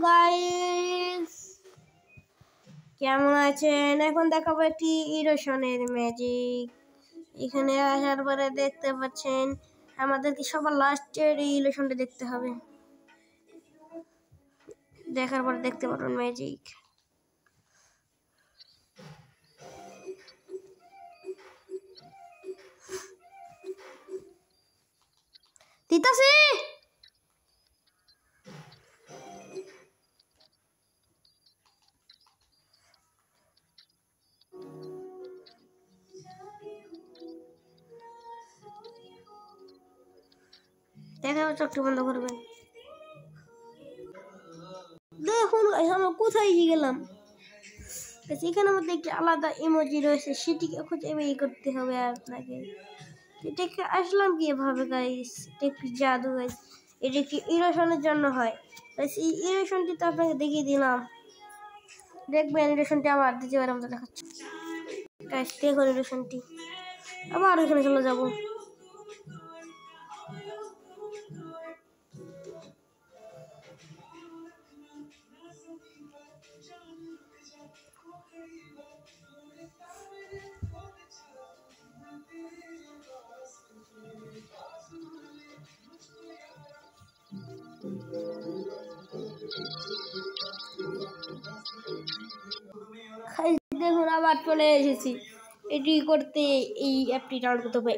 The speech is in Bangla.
গাইস, কেমন আছেন? এখন দেখাবো একটি ইরোশনের ম্যাজিক। এখানে আসার পরে দেখতে পাচ্ছেন আমাদেরকে সবার লাস্টের এই ইরোশনটা দেখতে হবে। দেখার পরে দেখতে পারবেন ম্যাজিক। দিতাছি দেখা, চোখটি বন্ধ করবেন। দেখুন আমরা কোথায় গেলাম। এখানের মধ্যে একটি আলাদা ইমোজি রয়েছে, সেটিকে খুঁজে বের করতে হবে আপনাকে। এটাকে আসলাম কিভাবে গাইস? এটা একটি জাদু গাইস, এটা একটি ইরোশনের জন্য হয় গাইস। এই ইরোশনটি তো আপনাকে দেখিয়ে দিলাম, দেখবেন ইরোশনটি আবার দ্বিতীয়বার আমরা দেখাচ্ছি গাইস। দেখুন ইরোশনটি, আবার এখানে চলে যাব। দেখুন আবার চলে এসেছি। এটি করতে এই অ্যাপটি ডাউনলোড করতে হবে।